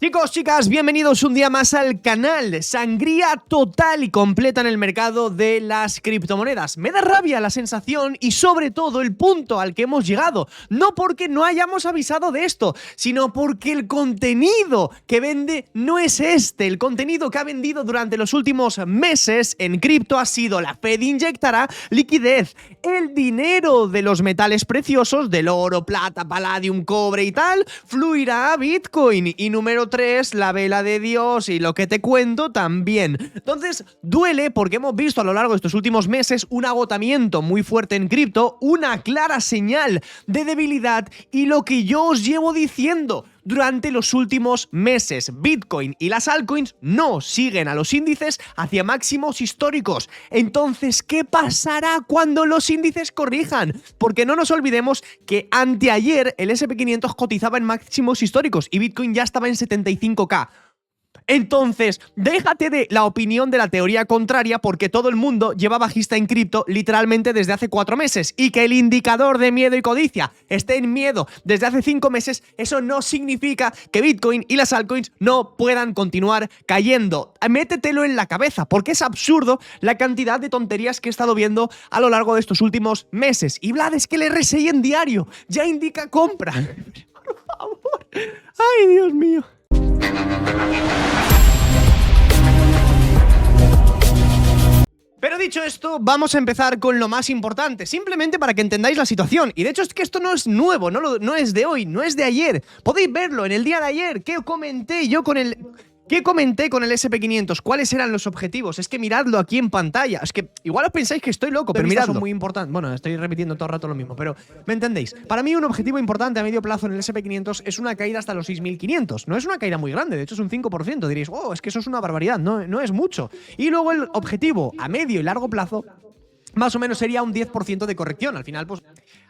Chicos, chicas, bienvenidos un día más al canal. Sangría total y completa en el mercado de las criptomonedas. Me da rabia la sensación y sobre todo el punto al que hemos llegado. No porque no hayamos avisado de esto, sino porque el contenido que vende no es este. El contenido que ha vendido durante los últimos meses en cripto ha sido: la Fed inyectará liquidez, el dinero de los metales preciosos, del oro, plata, palladium, cobre y tal, fluirá a Bitcoin. Y número 3, la vela de Dios y lo que te cuento también. Entonces, duele porque hemos visto a lo largo de estos últimos meses un agotamiento muy fuerte en cripto, una clara señal de debilidad y lo que yo os llevo diciendo durante los últimos meses. Bitcoin y las altcoins no siguen a los índices hacia máximos históricos. Entonces, ¿qué pasará cuando los índices corrijan? Porque no nos olvidemos que anteayer el S&P 500 cotizaba en máximos históricos y Bitcoin ya estaba en 75.000. Entonces, déjate de la opinión de la teoría contraria, porque todo el mundo lleva bajista en cripto literalmente desde hace 4 meses, y que el indicador de miedo y codicia esté en miedo desde hace 5 meses, eso no significa que Bitcoin y las altcoins no puedan continuar cayendo. Métetelo en la cabeza, porque es absurdo la cantidad de tonterías que he estado viendo a lo largo de estos últimos meses. Y Vlad, es que el RSI en diario ya indica compra. Por favor. Ay, Dios mío. Pero dicho esto, vamos a empezar con lo más importante, simplemente para que entendáis la situación. Y de hecho es que esto no es nuevo, no es de hoy, no es de ayer. Podéis verlo en el día de ayer. ¿Qué comenté con el S&P 500? ¿Cuáles eran los objetivos? Es que miradlo aquí en pantalla. Es que igual os pensáis que estoy loco, pero miradlo. Son muy importantes. Bueno, estoy repitiendo todo el rato lo mismo, pero ¿me entendéis? Para mí un objetivo importante a medio plazo en el S&P 500 es una caída hasta los 6.500. No es una caída muy grande, de hecho es un 5%. Diréis, oh, es que eso es una barbaridad. No es mucho. Y luego el objetivo a medio y largo plazo más o menos sería un 10% de corrección. Al final, pues...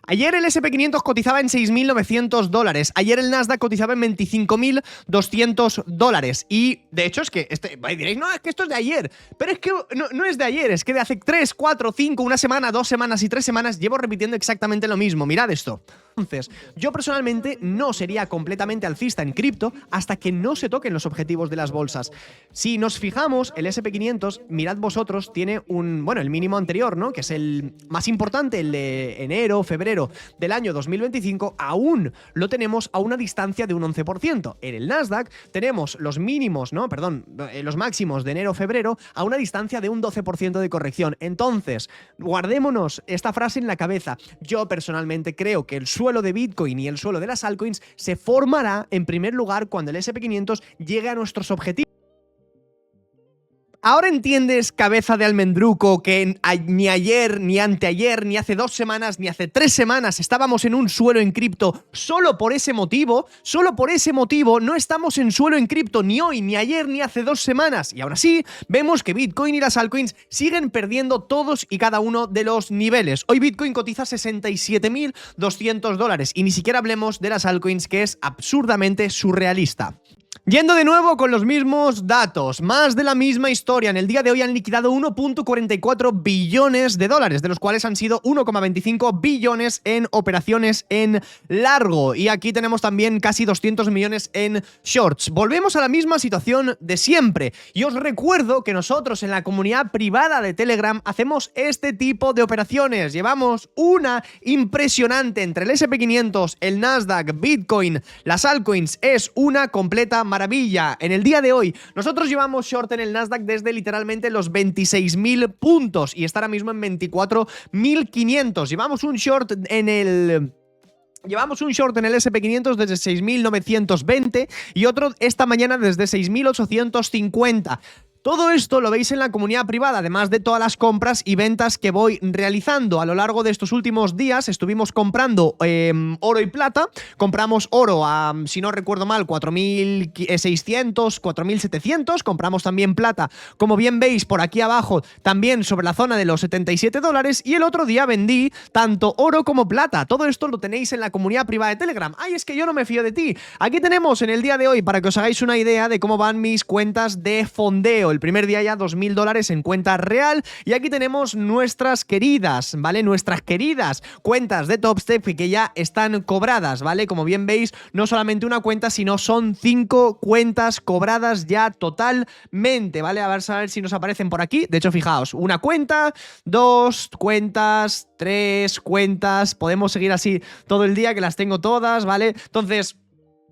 Ayer el S&P 500 cotizaba en $6.900. Ayer el Nasdaq cotizaba en $25.200. Y de hecho es que... diréis, no, es que esto es de ayer. Pero es que no es de ayer, es que de hace 3, 4, 5, una semana, 2 semanas y 3 semanas llevo repitiendo exactamente lo mismo. Mirad esto. Entonces, yo personalmente no sería completamente alcista en cripto hasta que no se toquen los objetivos de las bolsas. Si nos fijamos, el S&P 500, mirad vosotros, tiene el mínimo anterior, ¿no? Que es el más importante, el de enero, febrero del año 2025, aún lo tenemos a una distancia de un 11%. En el Nasdaq tenemos los mínimos, ¿no? Perdón, los máximos de enero-febrero a una distancia de un 12% de corrección. Entonces, guardémonos esta frase en la cabeza. Yo personalmente creo que el suelo de Bitcoin y el suelo de las altcoins se formará en primer lugar cuando el S&P 500 llegue a nuestros objetivos. ¿Ahora entiendes, cabeza de almendruco, que ni ayer, ni anteayer, ni hace 2 semanas, ni hace 3 semanas estábamos en un suelo en cripto solo por ese motivo? Solo por ese motivo no estamos en suelo en cripto ni hoy, ni ayer, ni hace 2 semanas. Y aún así, vemos que Bitcoin y las altcoins siguen perdiendo todos y cada uno de los niveles. Hoy Bitcoin cotiza $67.200 y ni siquiera hablemos de las altcoins, que es absurdamente surrealista. Yendo de nuevo con los mismos datos, más de la misma historia. En el día de hoy han liquidado 1.44 billones de dólares, de los cuales han sido 1,25 billones en operaciones en largo. Y aquí tenemos también casi 200 millones en shorts. Volvemos a la misma situación de siempre. Y os recuerdo que nosotros en la comunidad privada de Telegram hacemos este tipo de operaciones. Llevamos una impresionante entre el S&P 500, el Nasdaq, Bitcoin, las altcoins. Es una completa maravilla. En el día de hoy nosotros llevamos short en el Nasdaq desde literalmente los 26.000 puntos y está ahora mismo en 24.500. Llevamos un short en el S&P 500 desde 6.920 y otro esta mañana desde 6.850. Todo esto lo veis en la comunidad privada, además de todas las compras y ventas que voy realizando. A lo largo de estos últimos días estuvimos comprando oro y plata. Compramos oro a, si no recuerdo mal, 4.600, 4.700. Compramos también plata, como bien veis por aquí abajo, también sobre la zona de los $77. Y el otro día vendí tanto oro como plata. Todo esto lo tenéis en la comunidad privada de Telegram. ¡Ay, es que yo no me fío de ti! Aquí tenemos en el día de hoy, para que os hagáis una idea de cómo van mis cuentas de fondeo. el primer día ya $2.000 en cuenta real. Y aquí tenemos nuestras queridas, ¿vale? Nuestras queridas cuentas de Topstep que ya están cobradas, ¿vale? Como bien veis, no solamente una cuenta, sino son 5 cuentas cobradas ya totalmente, ¿vale? A ver si nos aparecen por aquí. De hecho, fijaos, una cuenta, 2 cuentas, 3 cuentas, podemos seguir así todo el día, que las tengo todas, ¿vale? Entonces,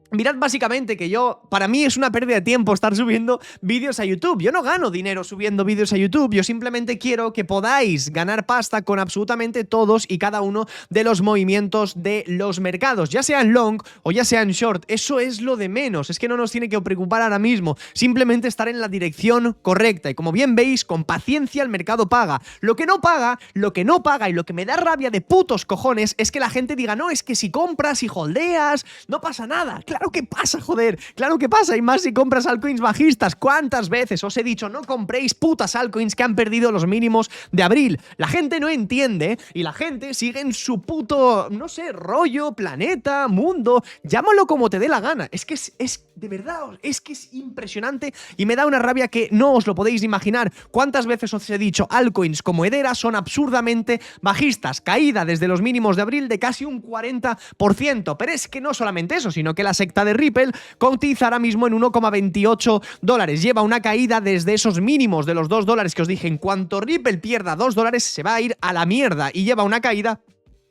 mirad básicamente que para mí es una pérdida de tiempo estar subiendo vídeos a YouTube. Yo no gano dinero subiendo vídeos a YouTube, yo simplemente quiero que podáis ganar pasta con absolutamente todos y cada uno de los movimientos de los mercados, ya sean long o ya sean short. Eso es lo de menos, es que no nos tiene que preocupar ahora mismo, simplemente estar en la dirección correcta. Y como bien veis, con paciencia el mercado paga. Lo que no paga y lo que me da rabia de putos cojones es que la gente diga, no, es que si compras y holdeas, no pasa nada. Claro que pasa, joder, claro que pasa, y más si compras altcoins bajistas. ¿Cuántas veces os he dicho no compréis putas altcoins que han perdido los mínimos de abril? La gente no entiende y la gente sigue en su puto, no sé, rollo, planeta, mundo, llámalo como te dé la gana. Es que es de verdad, es que es impresionante y me da una rabia que no os lo podéis imaginar. ¿Cuántas veces os he dicho altcoins como Hedera son absurdamente bajistas? Caída desde los mínimos de abril de casi un 40%, pero es que no solamente eso, sino que la secta de Ripple cotiza ahora mismo en $1,28. Lleva una caída desde esos mínimos de los $2 que os dije. En cuanto Ripple pierda $2, se va a ir a la mierda, y lleva una caída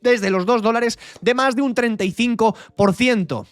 desde los $2 de más de un 35%.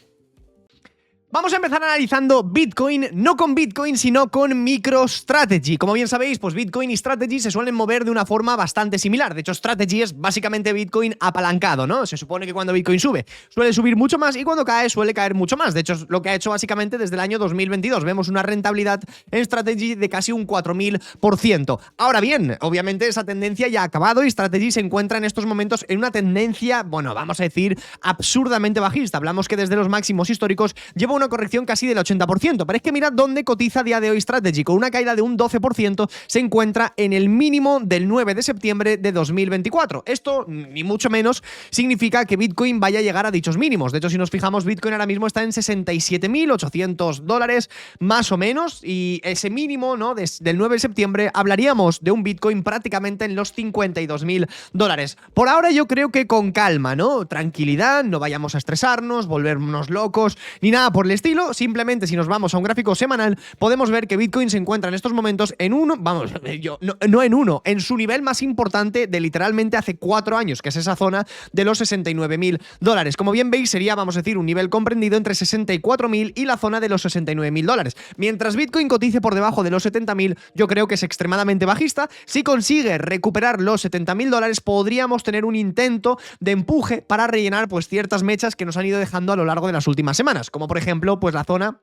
Vamos a empezar analizando Bitcoin, no con Bitcoin, sino con MicroStrategy. Como bien sabéis, pues Bitcoin y Strategy se suelen mover de una forma bastante similar. De hecho, Strategy es básicamente Bitcoin apalancado, ¿no? Se supone que cuando Bitcoin sube, suele subir mucho más, y cuando cae, suele caer mucho más. De hecho, es lo que ha hecho básicamente desde el año 2022. Vemos una rentabilidad en Strategy de casi un 4.000%. Ahora bien, obviamente esa tendencia ya ha acabado y Strategy se encuentra en estos momentos en una tendencia, bueno, vamos a decir, absurdamente bajista. Hablamos que desde los máximos históricos lleva una corrección casi del 80%, pero es que mirad dónde cotiza a día de hoy Strategy. Con una caída de un 12%, se encuentra en el mínimo del 9 de septiembre de 2024. Esto, ni mucho menos, significa que Bitcoin vaya a llegar a dichos mínimos. De hecho, si nos fijamos, Bitcoin ahora mismo está en $67.800 más o menos, y ese mínimo, ¿no?, del 9 de septiembre, hablaríamos de un Bitcoin prácticamente en los $52.000. Por ahora yo creo que con calma, ¿no? Tranquilidad, no vayamos a estresarnos, volvernos locos, ni nada por el estilo. Simplemente, si nos vamos a un gráfico semanal, podemos ver que Bitcoin se encuentra en estos momentos en en su nivel más importante de literalmente hace 4 años, que es esa zona de los $69.000. Como bien veis, sería, vamos a decir, un nivel comprendido entre 64.000 y la zona de los $69.000. Mientras Bitcoin cotice por debajo de los 70.000, yo creo que es extremadamente bajista. Si consigue recuperar los $70.000, podríamos tener un intento de empuje para rellenar pues ciertas mechas que nos han ido dejando a lo largo de las últimas semanas, como por ejemplo pues la zona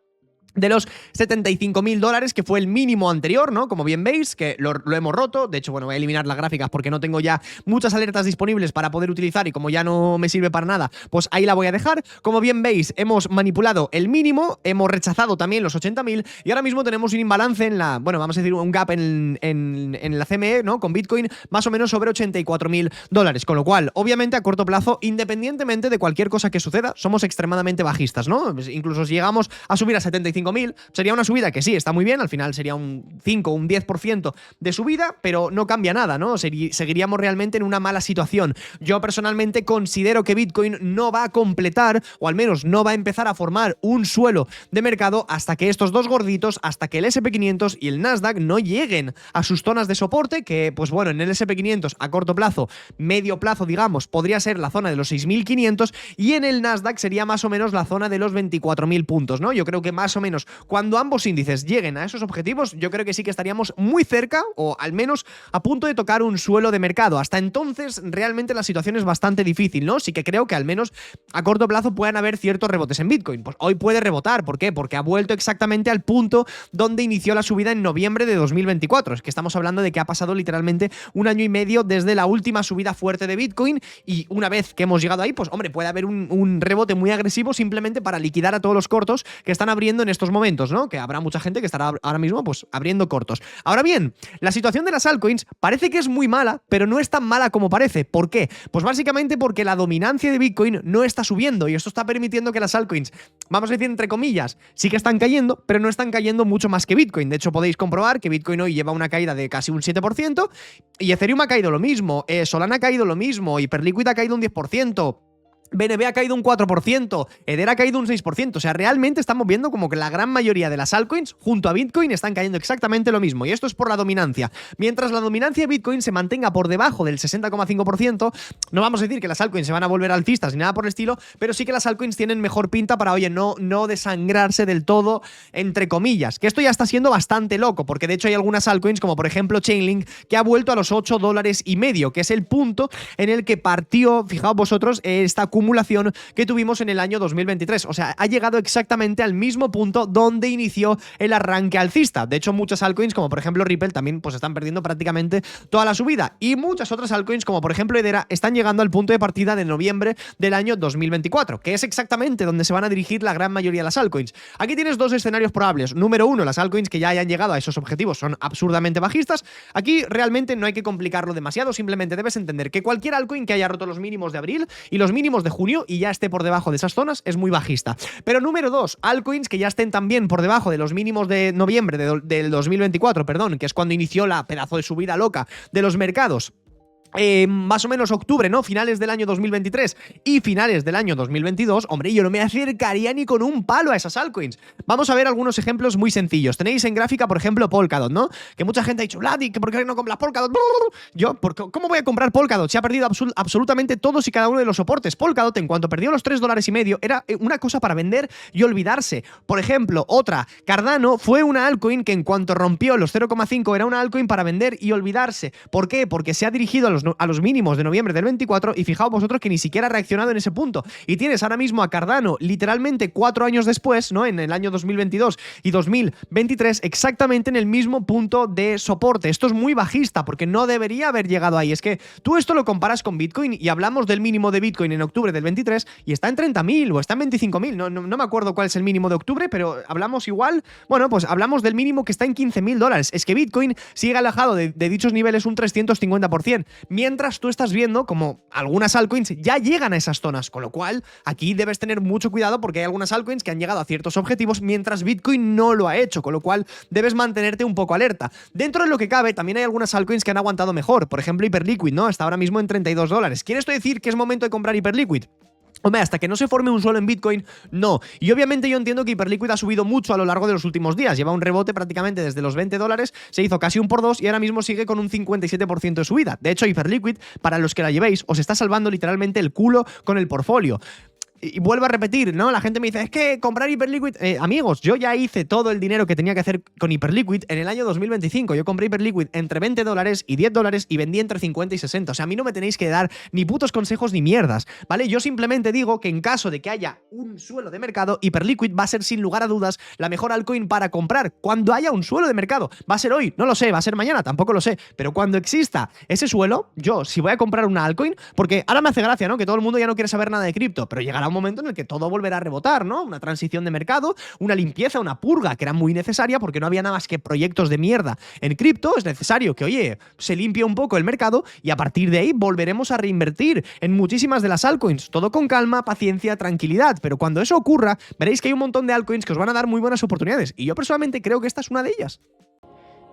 de los $75.000, que fue el mínimo anterior, ¿no? Como bien veis, que lo hemos roto. De hecho, bueno, voy a eliminar las gráficas porque no tengo ya muchas alertas disponibles para poder utilizar, y como ya no me sirve para nada, pues ahí la voy a dejar. Como bien veis, hemos manipulado el mínimo, hemos rechazado también los 80.000, y ahora mismo tenemos un imbalance en la, bueno, vamos a decir un gap en la CME, ¿no?, con Bitcoin, más o menos sobre $84.000. Con lo cual, obviamente, a corto plazo, independientemente de cualquier cosa que suceda, somos extremadamente bajistas, ¿no? Pues incluso si llegamos a subir a 75.000, sería una subida que sí, está muy bien, al final sería un 5 o un 10% de subida, pero no cambia nada, ¿no? Seguiríamos realmente en una mala situación. Yo personalmente considero que Bitcoin no va a completar, o al menos no va a empezar a formar un suelo de mercado hasta que estos dos gorditos, hasta que el SP500 y el Nasdaq no lleguen a sus zonas de soporte, que pues bueno, en el SP500 a corto plazo, medio plazo digamos, podría ser la zona de los 6.500, y en el Nasdaq sería más o menos la zona de los 24.000 puntos, ¿no? Yo creo que más o menos cuando ambos índices lleguen a esos objetivos, yo creo que sí que estaríamos muy cerca, o al menos a punto de tocar un suelo de mercado. Hasta entonces, realmente la situación es bastante difícil, ¿no? Sí que creo que al menos a corto plazo puedan haber ciertos rebotes en Bitcoin. Pues hoy puede rebotar, ¿por qué? Porque ha vuelto exactamente al punto donde inició la subida en noviembre de 2024. Es que estamos hablando de que ha pasado literalmente 1 año y medio desde la última subida fuerte de Bitcoin, y una vez que hemos llegado ahí, pues hombre, puede haber un rebote muy agresivo simplemente para liquidar a todos los cortos que están abriendo en estos estos momentos, ¿no? Que habrá mucha gente que estará ahora mismo pues abriendo cortos. Ahora bien, la situación de las altcoins parece que es muy mala, pero no es tan mala como parece. ¿Por qué? Pues básicamente porque la dominancia de Bitcoin no está subiendo y esto está permitiendo que las altcoins, vamos a decir entre comillas, sí que están cayendo, pero no están cayendo mucho más que Bitcoin. De hecho, podéis comprobar que Bitcoin hoy lleva una caída de casi un 7% y Ethereum ha caído lo mismo, Solana ha caído lo mismo, Hyperliquid ha caído un 10%. BNB ha caído un 4%, Ether ha caído un 6%, o sea, realmente estamos viendo como que la gran mayoría de las altcoins junto a Bitcoin están cayendo exactamente lo mismo, y esto es por la dominancia. Mientras la dominancia de Bitcoin se mantenga por debajo del 60,5%, no vamos a decir que las altcoins se van a volver alcistas ni nada por el estilo, pero sí que las altcoins tienen mejor pinta para, oye, no desangrarse del todo, entre comillas, que esto ya está siendo bastante loco, porque de hecho hay algunas altcoins, como por ejemplo Chainlink, que ha vuelto a los $8.50, que es el punto en el que partió, fijaos vosotros, esta acumulación que tuvimos en el año 2023. O sea, ha llegado exactamente al mismo punto donde inició el arranque alcista. De hecho, muchas altcoins, como por ejemplo Ripple, también pues están perdiendo prácticamente toda la subida. Y muchas otras altcoins, como por ejemplo Hedera, están llegando al punto de partida de noviembre del año 2024, que es exactamente donde se van a dirigir la gran mayoría de las altcoins. Aquí tienes dos escenarios probables. Número uno, las altcoins que ya hayan llegado a esos objetivos son absurdamente bajistas. Aquí realmente no hay que complicarlo demasiado, simplemente debes entender que cualquier altcoin que haya roto los mínimos de abril y los mínimos de junio y ya esté por debajo de esas zonas es muy bajista. Pero número 2, altcoins que ya estén también por debajo de los mínimos de noviembre del 2024, perdón, que es cuando inició la pedazo de subida loca de los mercados. Más o menos octubre, ¿no? Finales del año 2023 y finales del año 2022, hombre, yo no me acercaría ni con un palo a esas altcoins. Vamos a ver algunos ejemplos muy sencillos. Tenéis en gráfica, por ejemplo, Polkadot, ¿no? Que mucha gente ha dicho, Vladi, ¿por qué no compras Polkadot? Yo, ¿cómo voy a comprar Polkadot? Se ha perdido absolutamente todos y cada uno de los soportes. Polkadot, en cuanto perdió los $3.50, era una cosa para vender y olvidarse. Por ejemplo, otra, Cardano fue una altcoin que en cuanto rompió los 0,5 era una altcoin para vender y olvidarse. ¿Por qué? Porque se ha dirigido a los mínimos de noviembre del 24 y fijaos vosotros que ni siquiera ha reaccionado en ese punto. Y tienes ahora mismo a Cardano literalmente 4 años después, ¿no? En el año 2022 y 2023, exactamente en el mismo punto de soporte. Esto es muy bajista porque no debería haber llegado ahí. Es que tú esto lo comparas con Bitcoin y hablamos del mínimo de Bitcoin en octubre del 23 y está en 30.000 o está en 25.000. No me acuerdo cuál es el mínimo de octubre, pero hablamos igual. Bueno, pues hablamos del mínimo que está en $15.000. Es que Bitcoin sigue alejado de dichos niveles un 350%. Mientras tú estás viendo como algunas altcoins ya llegan a esas zonas, con lo cual aquí debes tener mucho cuidado porque hay algunas altcoins que han llegado a ciertos objetivos mientras Bitcoin no lo ha hecho, con lo cual debes mantenerte un poco alerta. Dentro de lo que cabe, también hay algunas altcoins que han aguantado mejor, por ejemplo Hyperliquid, ¿no? Está ahora mismo en $32. ¿Quiere esto decir que es momento de comprar Hyperliquid? Hombre, hasta que no se forme un suelo en Bitcoin, no. Y obviamente yo entiendo que Hyperliquid ha subido mucho a lo largo de los últimos días. Lleva un rebote prácticamente desde los $20, se hizo casi un por 2 y ahora mismo sigue con un 57% de subida. De hecho, Hyperliquid, para los que la llevéis, os está salvando literalmente el culo con el portfolio. Y vuelvo a repetir, ¿no? La gente me dice, es que comprar Hyperliquid... amigos, yo ya hice todo el dinero que tenía que hacer con Hyperliquid en el año 2025. Yo compré Hyperliquid entre $20 y $10 y vendí entre 50 y 60. O sea, a mí no me tenéis que dar ni putos consejos ni mierdas, ¿vale? Yo simplemente digo que en caso de que haya un suelo de mercado, Hyperliquid va a ser sin lugar a dudas la mejor altcoin para comprar. Cuando haya un suelo de mercado, va a ser hoy, no lo sé, va a ser mañana, tampoco lo sé. Pero cuando exista ese suelo, yo, si voy a comprar una altcoin, porque ahora me hace gracia, ¿no? Que todo el mundo ya no quiere saber nada de cripto, pero llegará un momento en el que todo volverá a rebotar, ¿no? Una transición de mercado, una limpieza, una purga que era muy necesaria porque no había nada más que proyectos de mierda en cripto. Es necesario que, oye, se limpie un poco el mercado y a partir de ahí volveremos a reinvertir en muchísimas de las altcoins. Todo con calma, paciencia, tranquilidad. Pero cuando eso ocurra, veréis que hay un montón de altcoins que os van a dar muy buenas oportunidades. Y yo personalmente creo que esta es una de ellas.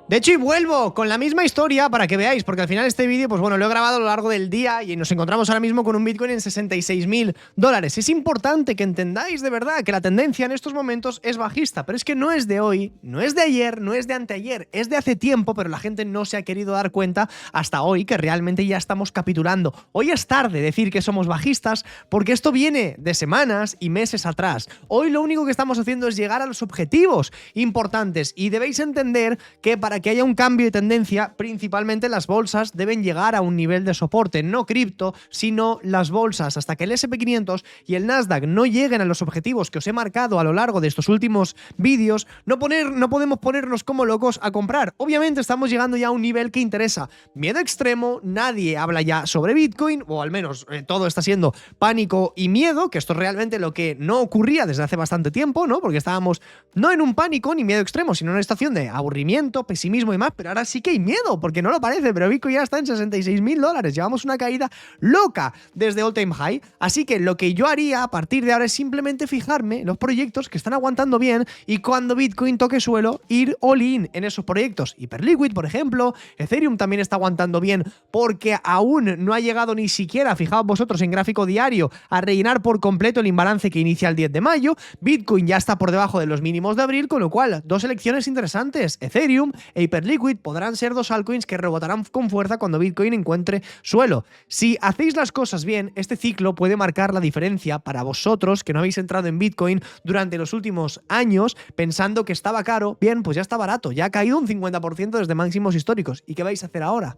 De hecho, y vuelvo con la misma historia para que veáis, porque al final este vídeo, pues bueno, lo he grabado a lo largo del día y nos encontramos ahora mismo con un Bitcoin en $66.000. Es importante que entendáis de verdad que la tendencia en estos momentos es bajista, pero es que no es de hoy, no es de ayer, no es de anteayer, es de hace tiempo, pero la gente no se ha querido dar cuenta hasta hoy que realmente ya estamos capitulando. Hoy es tarde decir que somos bajistas porque esto viene de semanas y meses atrás. Hoy lo único que estamos haciendo es llegar a los objetivos importantes y debéis entender que para para que haya un cambio de tendencia, principalmente las bolsas deben llegar a un nivel de soporte, no cripto, sino las bolsas. Hasta que el SP500 y el Nasdaq no lleguen a los objetivos que os he marcado a lo largo de estos últimos vídeos, no podemos ponernos como locos a comprar. Obviamente estamos llegando ya a un nivel que interesa. Miedo extremo, nadie habla ya sobre Bitcoin, o al menos todo está siendo pánico y miedo, que esto es realmente lo que no ocurría desde hace bastante tiempo, ¿no? Porque estábamos no en un pánico ni miedo extremo, sino en una estación de aburrimiento, pesimismo y más, pero ahora sí que hay miedo, porque no lo parece, pero Bitcoin ya está en $66.000, llevamos una caída loca desde all time high, así que lo que yo haría a partir de ahora es simplemente fijarme en los proyectos que están aguantando bien y cuando Bitcoin toque suelo, ir all in en esos proyectos. Hyperliquid, por ejemplo, Ethereum también está aguantando bien porque aún no ha llegado ni siquiera, fijaos vosotros en gráfico diario, a rellenar por completo el imbalance que inicia el 10 de mayo. Bitcoin ya está por debajo de los mínimos de abril, con lo cual dos elecciones interesantes. Ethereum e Hyperliquid podrán ser dos altcoins que rebotarán con fuerza cuando Bitcoin encuentre suelo. Si hacéis las cosas bien, este ciclo puede marcar la diferencia para vosotros que no habéis entrado en Bitcoin durante los últimos años pensando que estaba caro. Bien, pues ya está barato, ya ha caído un 50% desde máximos históricos. ¿Y qué vais a hacer ahora?